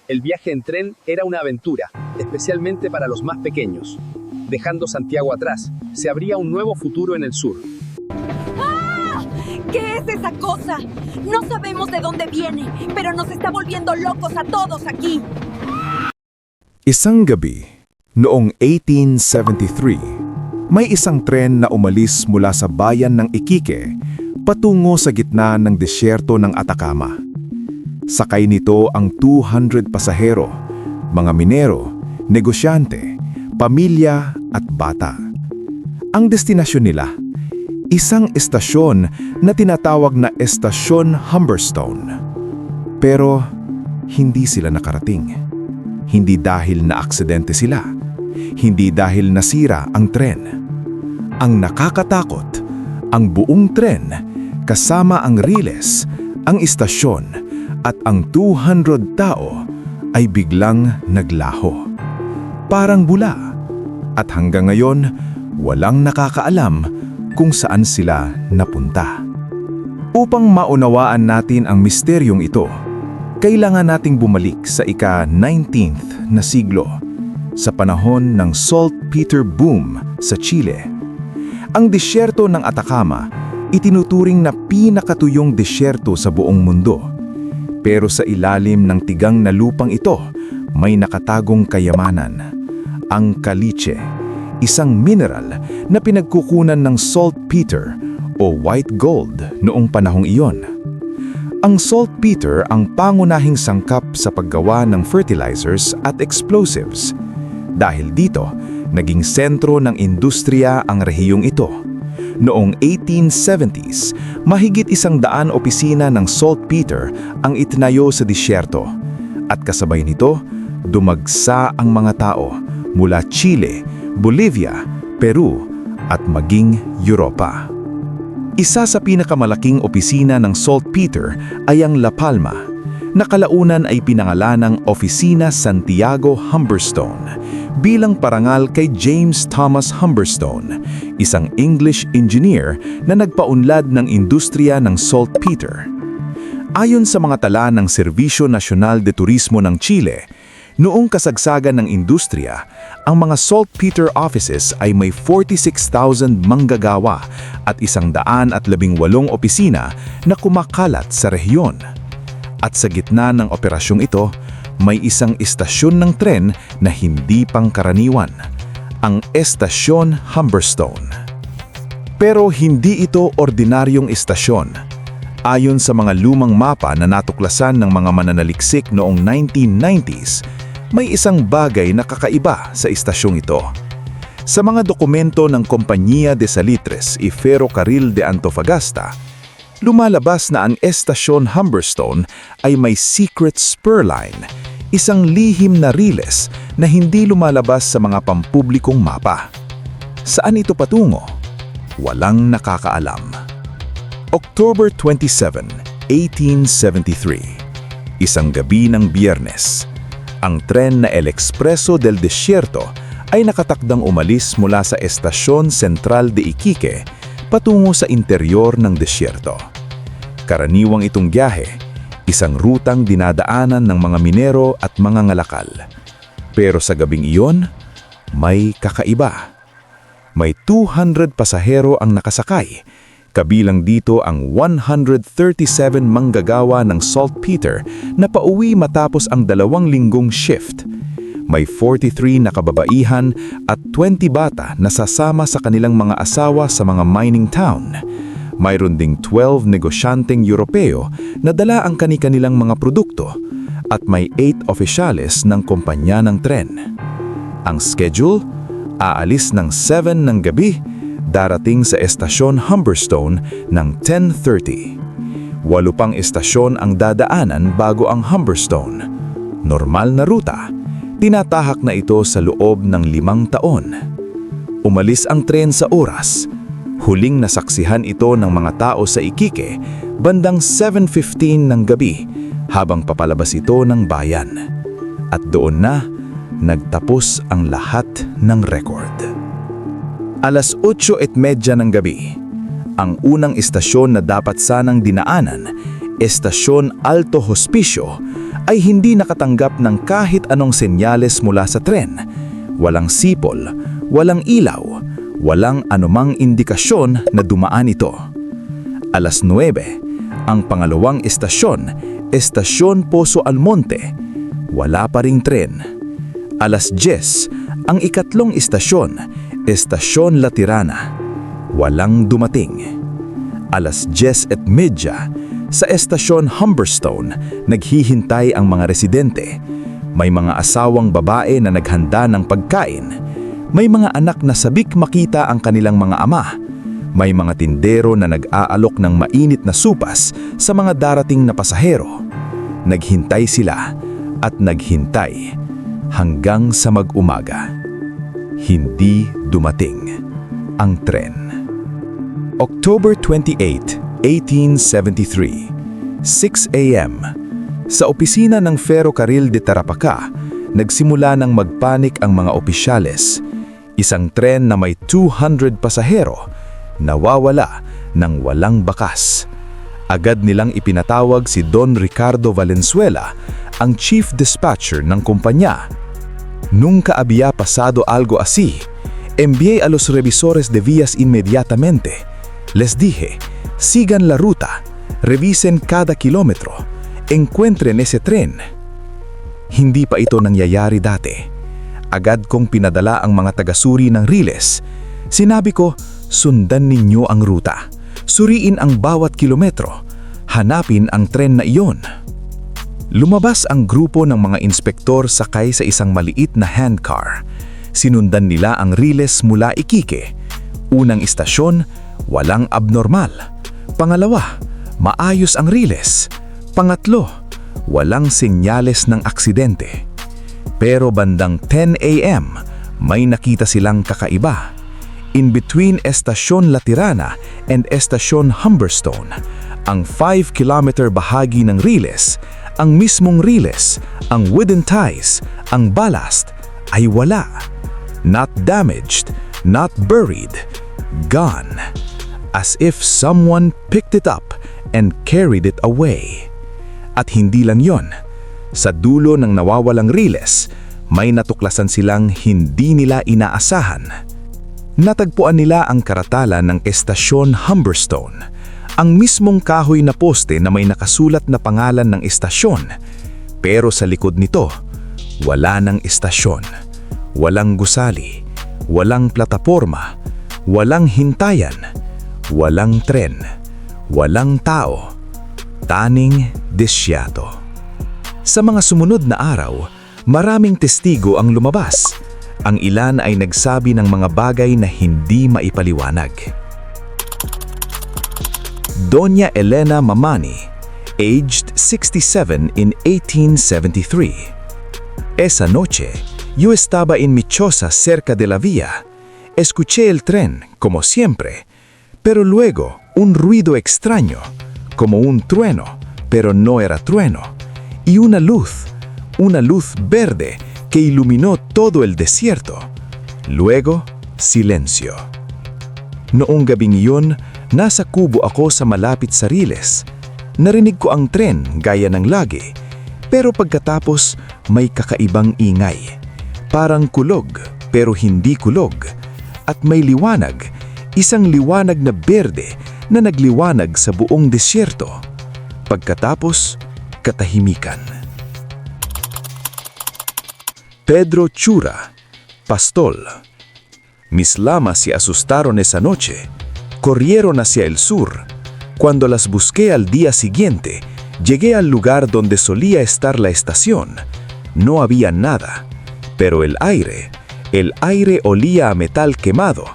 El viaje en tren era una aventura, especialmente para los más pequeños. Dejando Santiago atrás, se abría un nuevo futuro en el sur. ¿Qué es esa cosa? No sabemos de dónde viene, pero nos está volviendo locos a todos aquí. Isang gabi, noong 1873, may isang tren na umalis mula sa bayan ng Iquique patungo sa gitna ng disyerto ng Atacama. Sakay nito ang 200 pasahero, mga minero, negosyante, pamilya at bata. Ang destinasyon nila, isang estasyon na tinatawag na Estasyon Humberstone. Pero hindi sila nakarating. Hindi dahil na-aksidente sila. Hindi dahil nasira ang tren. Ang nakakatakot, ang buong tren, kasama ang riles, ang istasyon, at ang 200 tao ay biglang naglaho. Parang bula. At hanggang ngayon, walang nakakaalam kung saan sila napunta. Upang maunawaan natin ang misteryong ito, kailangan nating bumalik sa ika-19th na siglo, sa panahon ng saltpeter boom sa Chile. Ang disyerto ng Atacama itinuturing na pinakatuyong disyerto sa buong mundo. Pero sa ilalim ng tigang na lupang ito, may nakatagong kayamanan, ang caliche, isang mineral na pinagkukunan ng saltpeter o white gold noong panahong iyon. Ang saltpeter ang pangunahing sangkap sa paggawa ng fertilizers at explosives. Dahil dito, naging sentro ng industriya ang rehiyong ito. Noong 1870s, mahigit 100 opisina ng saltpeter ang itinayo sa disyerto. At kasabay nito, dumagsa ang mga tao mula Chile, Bolivia, Peru at maging Europa. Isa sa pinakamalaking opisina ng saltpeter ay ang La Palma, na kalaunan ay pinangalan ng Oficina Santiago Humberstone bilang parangal kay James Thomas Humberstone, isang English engineer na nagpaunlad ng industriya ng saltpeter. Ayon sa mga tala ng Serbisyo Nasyonal de Turismo ng Chile, noong kasagsagan ng industriya, ang mga saltpeter offices ay may 46,000 manggagawa at 118 opisina na kumakalat sa rehiyon. At sa gitna ng operasyong ito, may isang istasyon ng tren na hindi pangkaraniwan, ang Estasyon Humberstone. Pero hindi ito ordinaryong istasyon. Ayon sa mga lumang mapa na natuklasan ng mga mananaliksik noong 1990s, may isang bagay na kakaiba sa istasyong ito. Sa mga dokumento ng Compañía de Salitres y Ferrocarril de Antofagasta, lumalabas na ang Estasyon Humberstone ay may secret spur line, isang lihim na riles na hindi lumalabas sa mga pampublikong mapa. Saan ito patungo? Walang nakakaalam. October 27, 1873, isang gabi ng Biyernes, ang tren na El Expreso del Desierto ay nakatakdang umalis mula sa Estasyon Sentral de Iquique patungo sa interior ng desyerto. Karaniwang itong biyahe, isang rutang dinadaanan ng mga minero at mga ngalakal. Pero sa gabing iyon, may kakaiba. May 200 pasahero ang nakasakay, kabilang dito ang 137 manggagawa ng saltpeter na pauwi matapos ang 2 linggong shift. May 43 na kababaihan at 20 bata na sasama sa kanilang mga asawa sa mga mining town. Mayroon ding 12 negosyanteng Europeo na dala ang kani-kanilang mga produkto at may 8 opisyales ng kumpanya ng tren. Ang schedule, aalis ng 7 ng gabi, darating sa Estasyon Humberstone ng 10:30. 8 pang estasyon ang dadaanan bago ang Humberstone. Normal na ruta, tinatahak na ito sa loob ng 5 taon. Umalis ang tren sa oras. Huling nasaksihan ito ng mga tao sa Iquique bandang 7:15 ng gabi habang papalabas ito ng bayan. At doon na nagtapos ang lahat ng record. Alas 8:30 ng gabi, ang unang istasyon na dapat sanang dinaanan, Estasyon Alto Hospicio, ay hindi nakatanggap ng kahit anong senyales mula sa tren. Walang sipol, walang ilaw, walang anumang indikasyon na dumaan ito. Alas 9, ang pangalawang estasyon, Estasyon Poso Almonte. Wala pa ring tren. Alas 10, ang ikatlong estasyon, Estasyon La Tirana. Walang dumating. Alas 10:30, sa Estasyon Humberstone, naghihintay ang mga residente. May mga asawang babae na naghanda ng pagkain. May mga anak na sabik makita ang kanilang mga ama. May mga tindero na nag-aalok ng mainit na supas sa mga darating na pasahero. Naghintay sila at naghintay hanggang sa mag-umaga. Hindi dumating ang tren. October 28, 1873, 6 a.m. Sa opisina ng Ferrocarril de Tarapacá, nagsimula ng magpanik ang mga opisyales. Isang tren na may 200 pasahero, nawawala ng walang bakas. Agad nilang ipinatawag si Don Ricardo Valenzuela, ang chief dispatcher ng kumpanya. Nunca había pasado algo así. Envié a los revisores de vías inmediatamente. Les dije, sigan la ruta, revisen cada kilometro, encuentren ese tren. Hindi pa ito nangyayari dati. Agad kong pinadala ang mga tagasuri ng riles. Sinabi ko, sundan ninyo ang ruta. Suriin ang bawat kilometro. Hanapin ang tren na iyon. Lumabas ang grupo ng mga inspektor sakay sa isang maliit na handcar. Sinundan nila ang riles mula Iquique. Unang istasyon, walang abnormal. Pangalawa, maayos ang riles. Pangatlo, walang senyales ng aksidente. Pero bandang 10 a.m., may nakita silang kakaiba. In between Estasyon La Tirana and Estasyon Humberstone, ang 5-kilometer bahagi ng riles, ang mismong riles, ang wooden ties, ang ballast, ay wala. Not damaged, not buried, gone. As if someone picked it up and carried it away. At hindi lang yon. Sa dulo ng nawawalang riles, may natuklasan silang hindi nila inaasahan. Natagpuan nila ang karatala ng Estasyon Humberstone, ang mismong kahoy na poste na may nakasulat na pangalan ng estasyon. Pero sa likod nito, wala ng estasyon, walang gusali, walang plataporma, walang hintayan, walang tren, walang tao, taning desierto. Sa mga sumunod na araw, maraming testigo ang lumabas. Ang ilan ay nagsabi ng mga bagay na hindi maipaliwanag. Doña Elena Mamani, aged 67 in 1873. Esa noche, yo estaba en mi choza cerca de la vía. Escuché el tren, como siempre, pero luego un ruido extraño, como un trueno, pero no era trueno, y una luz verde que iluminó todo el desierto. Luego, silencio. Noong gabing iyon, nasa kubo ako sa malapit sa riles. Narinig ko ang tren gaya ng lagi, pero pagkatapos may kakaibang ingay. Parang kulog, pero hindi kulog. At may liwanag, isang liwanag na berde na nagliwanag sa buong desierto. Pagkatapos, katahimikan. Pedro Chura, Pastol. Mis lamas se asustaron esa noche. Corrieron hacia el sur. Cuando las busqué al día siguiente, llegué al lugar donde solía estar la estación. No había nada, pero el aire olía a metal quemado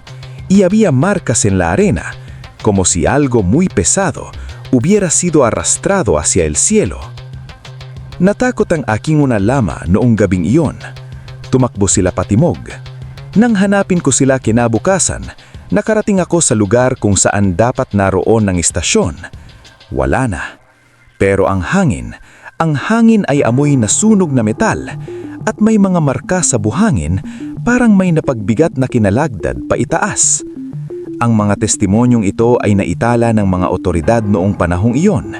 y había marcas en la arena, como si algo muy pesado hubiera sido arrastrado hacia el cielo. Natakot ang aking una lama noong gabing iyon. Tumakbo sila patimog. Nang hanapin ko sila kinabukasan, nakarating ako sa lugar kung saan dapat naroon ng istasyon. Wala na. Pero ang hangin ay amoy na sunog na metal at may mga marka sa buhangin parang may napagbigat na kinalagdad pa itaas. Ang mga testimonyong ito ay naitala ng mga otoridad noong panahong iyon.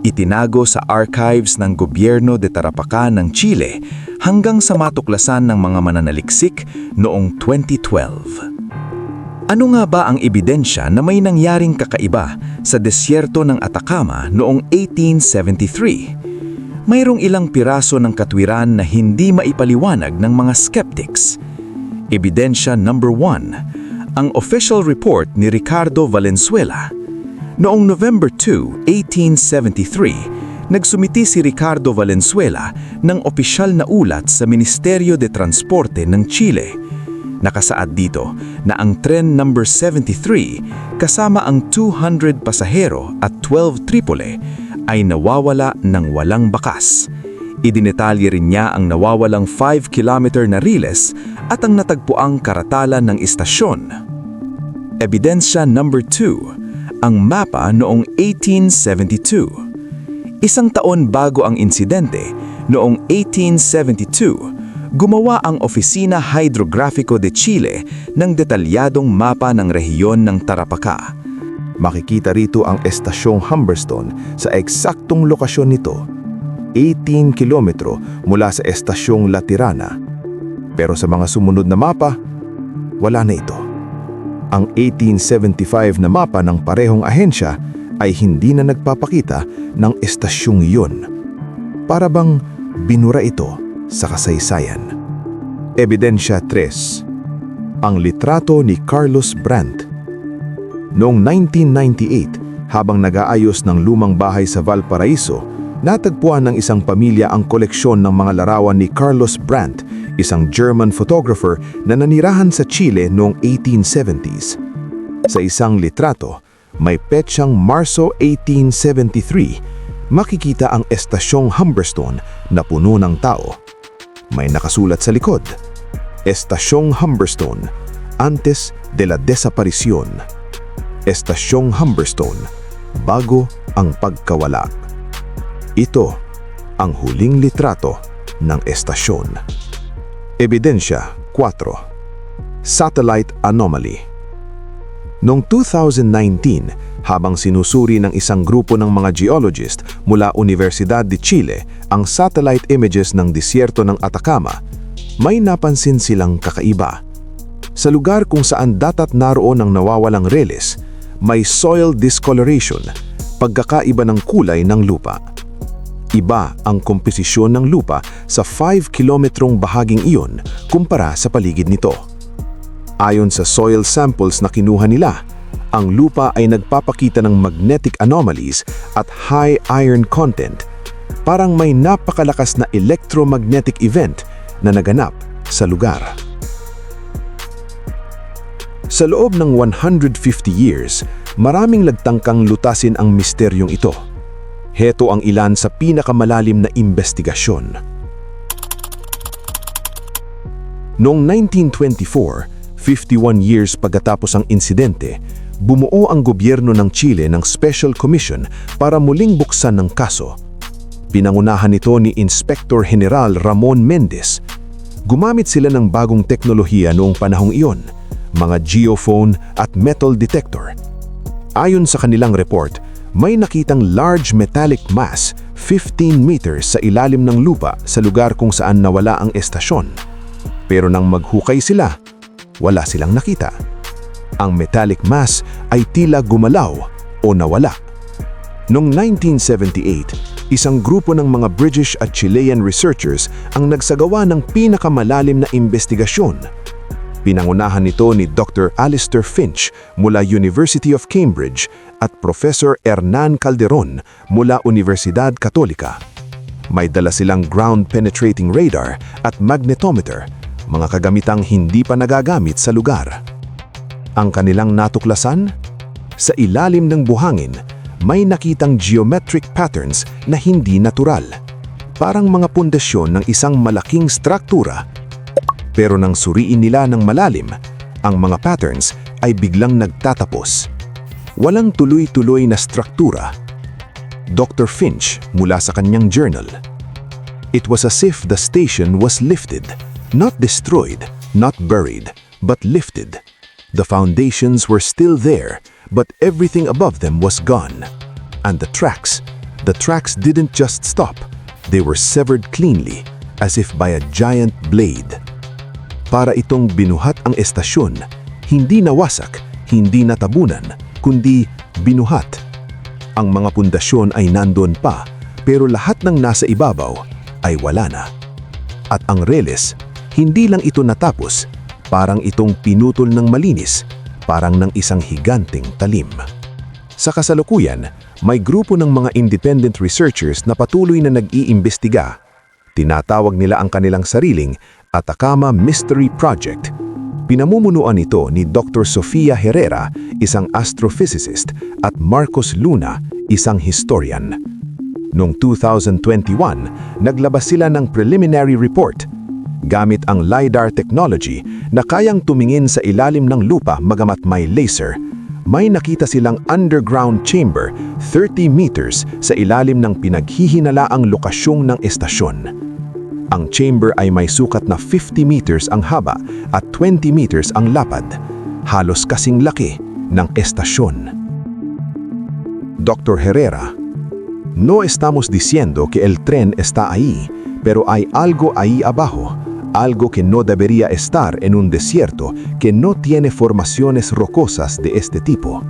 Itinago sa archives ng gobyerno de Tarapacan ng Chile hanggang sa matuklasan ng mga mananaliksik noong 2012. Ano nga ba ang ebidensya na may nangyaring kakaiba sa desyerto ng Atacama noong 1873? Mayroong ilang piraso ng katwiran na hindi maipaliwanag ng mga skeptics. Ebidensya number 1, ang official report ni Ricardo Valenzuela. Noong November 2, 1873, nagsumiti si Ricardo Valenzuela ng opisyal na ulat sa Ministerio de Transporte ng Chile. Nakasaad dito na ang tren number 73 kasama ang 200 pasahero at 12 tripole ay nawawala ng walang bakas. Idinetalye rin niya ang nawawalang 5 kilometer na riles at ang natagpuang karatalan ng istasyon. Ebidensya number 2, ang mapa noong 1872. Isang taon bago ang insidente, noong 1872, gumawa ang Oficina Hydrográfico de Chile ng detalyadong mapa ng rehiyon ng Tarapacá. Makikita rito ang estasyong Humberstone sa eksaktong lokasyon nito, 18 kilometro mula sa estasyong La Tirana. Pero sa mga sumunod na mapa, wala na ito. Ang 1875 na mapa ng parehong ahensya ay hindi na nagpapakita ng estasyong iyon. Para bang binura ito sa kasaysayan. Ebidensya 3, ang litrato ni Carlos Brandt. Noong 1998, habang nag-aayos ng lumang bahay sa Valparaiso, natagpuan ng isang pamilya ang koleksyon ng mga larawan ni Carlos Brandt, isang German photographer na nanirahan sa Chile noong 1870s. Sa isang litrato, may petsang Marso 1873, makikita ang estasyong Humberstone na puno ng tao. May nakasulat sa likod, Estasyong Humberstone, antes de la desaparición. Estasyong Humberstone, bago ang pagkawala. Ito ang huling litrato ng estasyon. Ebidensya 4, Satellite Anomaly. Noong 2019, habang sinusuri ng isang grupo ng mga geologist mula Universidad de Chile ang satellite images ng disyerto ng Atacama, may napansin silang kakaiba. Sa lugar kung saan datat naroon ang nawawalang reles, may soil discoloration, pagkakaiba ng kulay ng lupa. Iba ang komposisyon ng lupa sa 5 kilometrong bahaging iyon kumpara sa paligid nito. Ayon sa soil samples na kinuha nila, ang lupa ay nagpapakita ng magnetic anomalies at high iron content. Parang may napakalakas na electromagnetic event na naganap sa lugar. Sa loob ng 150 years, maraming nagtangkang lutasin ang misteryong ito. Heto ang ilan sa pinakamalalim na investigasyon. Noong 1924, 51 years pagkatapos ang insidente, bumuo ang gobyerno ng Chile ng Special Commission para muling buksan ng kaso. Pinangunahan nito ni Inspector General Ramon Mendez. Gumamit sila ng bagong teknolohiya noong panahong iyon, mga geophone at metal detector. Ayon sa kanilang report, may nakitang large metallic mass 15 meters sa ilalim ng lupa sa lugar kung saan nawala ang estasyon. Pero nang maghukay sila, wala silang nakita. Ang metallic mass ay tila gumalaw o nawala. Noong 1978, isang grupo ng mga British at Chilean researchers ang nagsagawa ng pinakamalalim na investigasyon. Pinangunahan nito ni Dr. Alistair Finch mula University of Cambridge at Professor Hernan Calderon mula Universidad Katolika. May dala silang ground-penetrating radar at magnetometer, mga kagamitang hindi pa nagagamit sa lugar. Ang kanilang natuklasan? Sa ilalim ng buhangin, may nakitang geometric patterns na hindi natural. Parang mga pundasyon ng isang malaking struktura. Pero nang suriin nila ng malalim, ang mga patterns ay biglang nagtatapos. Walang tuloy-tuloy na struktura. Dr. Finch mula sa kanyang journal. It was as if the station was lifted, not destroyed, not buried, but lifted. The foundations were still there, but everything above them was gone. And the tracks, The tracks didn't just stop, they were severed cleanly, as if by a giant blade. Para itong binuhat ang estasyon, hindi nawasak, hindi natabunan, kundi binuhat. Ang mga pundasyon ay nandoon pa, pero lahat ng nasa ibabaw ay wala na. At ang reles, hindi lang ito natapos, parang itong pinutol ng malinis, parang ng isang higanteng talim. Sa kasalukuyan, may grupo ng mga independent researchers na patuloy na nag-iimbestiga. Tinatawag nila ang kanilang sariling Atacama Mystery Project. Pinamumunuan ito ni Dr. Sofia Herrera, isang astrophysicist, at Marcos Luna, isang historian. Noong 2021, naglabas sila ng preliminary report. Gamit ang LiDAR technology na kayang tumingin sa ilalim ng lupa magamat may laser, may nakita silang underground chamber 30 meters sa ilalim ng pinaghihinalaang lokasyong ng estasyon. Ang chamber ay may sukat na 50 meters ang haba at 20 meters ang lapad, halos kasing laki ng estasyon. Dr. Herrera, no estamos diciendo que el tren está ahí, pero hay algo ahí abajo, algo que no debería estar en un desierto que no tiene formaciones rocosas de este tipo.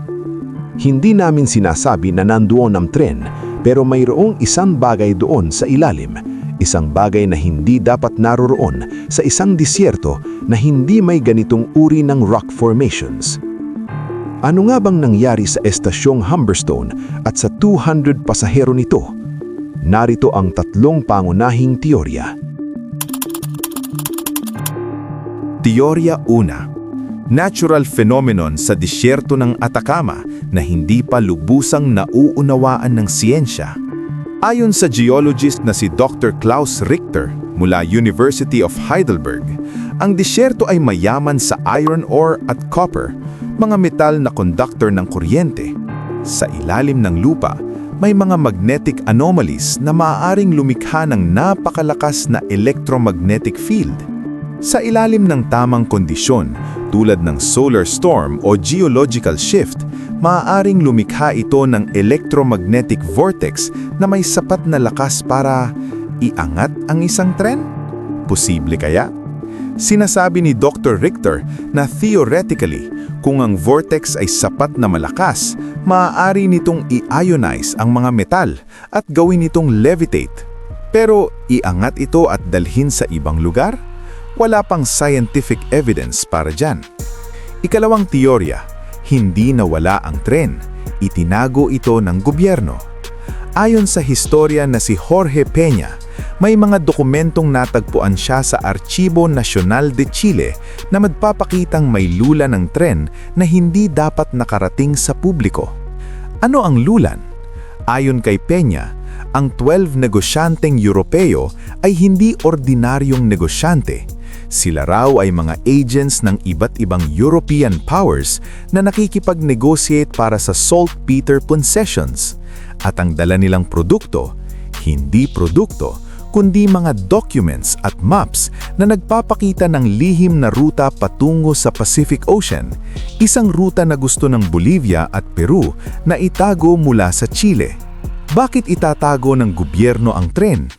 Hindi namin sinasabi na nandoon ang tren, pero mayroong isang bagay doon sa ilalim, isang bagay na hindi dapat naroroon sa isang disyerto na hindi may ganitong uri ng rock formations. Ano nga bang nangyari sa estasyong Humberstone at sa 200 pasahero nito? Narito ang tatlong pangunahing teorya. Teorya 1. Natural phenomenon sa disyerto ng Atacama na hindi pa lubusang nauunawaan ng siyensya. Ayon sa geologist na si Dr. Klaus Richter mula University of Heidelberg, ang disyerto ay mayaman sa iron ore at copper, mga metal na conductor ng kuryente. Sa ilalim ng lupa, may mga magnetic anomalies na maaaring lumikha ng napakalakas na electromagnetic field. Sa ilalim ng tamang kondisyon, tulad ng solar storm o geological shift, maaaring lumikha ito ng electromagnetic vortex na may sapat na lakas para iangat ang isang tren? Posible kaya? Sinasabi ni Dr. Richter na theoretically, kung ang vortex ay sapat na malakas, maaari nitong i-ionize ang mga metal at gawin itong levitate. Pero iangat ito at dalhin sa ibang lugar? Wala pang scientific evidence para dyan. Ikalawang teorya, hindi nawala ang tren, itinago ito ng gobyerno. Ayon sa historia na si Jorge Peña, may mga dokumentong natagpuan siya sa Archivo Nacional de Chile na magpapakitang may lula ng tren na hindi dapat nakarating sa publiko. Ano ang lulan? Ayon kay Peña, ang 12 negosyanteng Europeo ay hindi ordinaryong negosyante. Sila raw ay mga agents ng iba't ibang European powers na nakikipag-negotiate para sa saltpeter concessions. At ang dala nilang produkto, hindi produkto, kundi mga documents at maps na nagpapakita ng lihim na ruta patungo sa Pacific Ocean, isang ruta na gusto ng Bolivia at Peru na itago mula sa Chile. Bakit itatago ng gobyerno ang tren?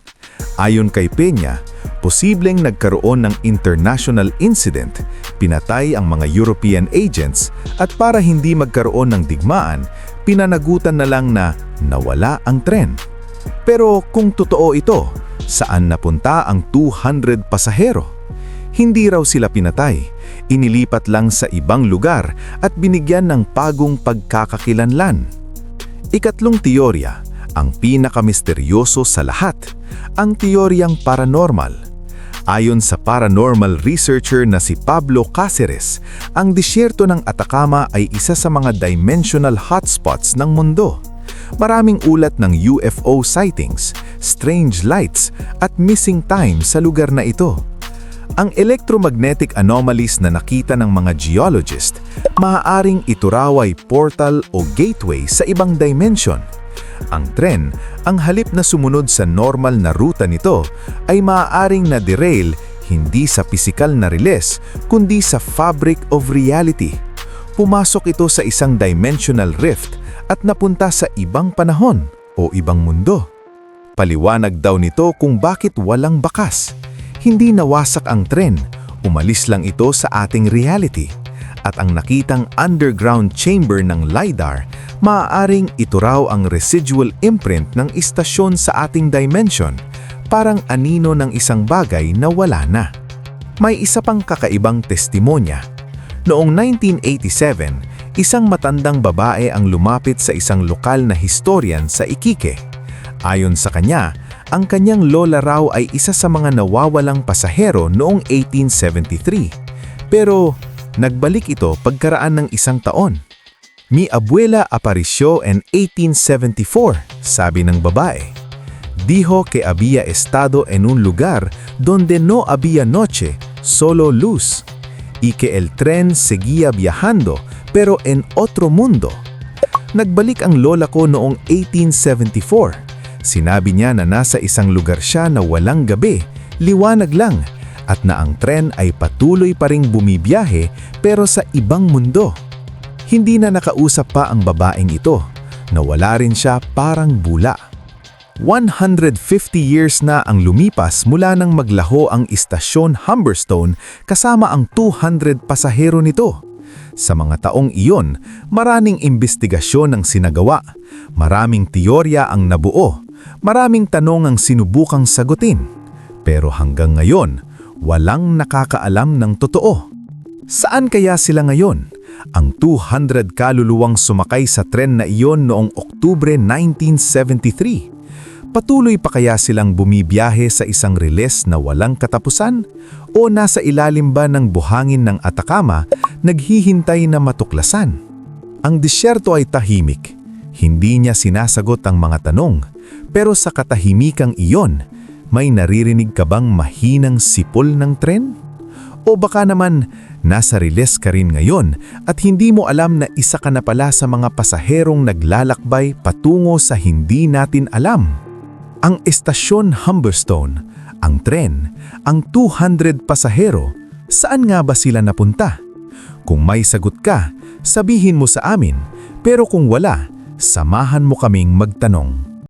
Ayon kay Peña, posibleng nagkaroon ng international incident, pinatay ang mga European agents at para hindi magkaroon ng digmaan, pinanagutan na lang na nawala ang tren. Pero kung totoo ito, saan napunta ang 200 pasahero? Hindi raw sila pinatay, inilipat lang sa ibang lugar at binigyan ng bagong pagkakakilanlan. Ikatlong teorya, ang pinakamisteryoso sa lahat, ang teoryang paranormal. Ayon sa paranormal researcher na si Pablo Cáceres, ang disyerto ng Atacama ay isa sa mga dimensional hotspots ng mundo. Maraming ulat ng UFO sightings, strange lights at missing time sa lugar na ito. Ang electromagnetic anomalies na nakita ng mga geologist, maaaring ito raw ay portal o gateway sa ibang dimension. Ang tren, ang halip na sumunod sa normal na ruta nito, ay maaaring na-derail hindi sa pisikal na riles, kundi sa fabric of reality. Pumasok ito sa isang dimensional rift at napunta sa ibang panahon. o ibang mundo. Paliwanag daw nito kung bakit walang bakas. Hindi nawasak ang tren, umalis lang ito sa ating reality. At ang nakitang underground chamber ng LiDAR, maaaring ito raw ang residual imprint ng istasyon sa ating dimension, parang anino ng isang bagay na wala na. May isa pang kakaibang testimonya. Noong 1987, isang matandang babae ang lumapit sa isang lokal na historian sa Iquique. Ayon sa kanya, ang kanyang lola raw ay isa sa mga nawawalang pasahero noong 1873. Pero nagbalik ito pagkaraan ng isang taon. Mi abuela apareció en 1874, sabi ng babae. Dijo que había estado en un lugar donde no había noche, solo luz, y que el tren seguía viajando pero en otro mundo. Nagbalik ang lola ko noong 1874. Sinabi niya na nasa isang lugar siya na walang gabi, liwanag lang, at na ang tren ay patuloy pa ring bumibiyahe pero sa ibang mundo. Hindi na nakausap pa ang babaeng ito. Nawala rin siya parang bula. 150 years na ang lumipas mula nang maglaho ang istasyon Humberstone kasama ang 200 pasahero nito. Sa mga taong iyon, maraming imbestigasyon ang sinagawa, maraming teorya ang nabuo, maraming tanong ang sinubukang sagutin. Pero hanggang ngayon, walang nakakaalam ng totoo. Saan kaya sila ngayon? Ang 200 kaluluwang sumakay sa tren na iyon noong Oktubre 1973. Patuloy pa kaya silang bumibiyahe sa isang riles na walang katapusan? O nasa ilalim ba ng buhangin ng Atacama, naghihintay na matuklasan? Ang disyerto ay tahimik. Hindi niya sinasagot ang mga tanong. Pero sa katahimikang iyon, may naririnig ka bang mahinang sipol ng tren? O baka naman, nasa riles ka rin ngayon at hindi mo alam na isa ka na pala sa mga pasaherong naglalakbay patungo sa hindi natin alam. Ang estasyon Humberstone, ang tren, ang 200 pasahero, saan nga ba sila napunta? Kung may sagot ka, sabihin mo sa amin, pero kung wala, samahan mo kaming magtanong.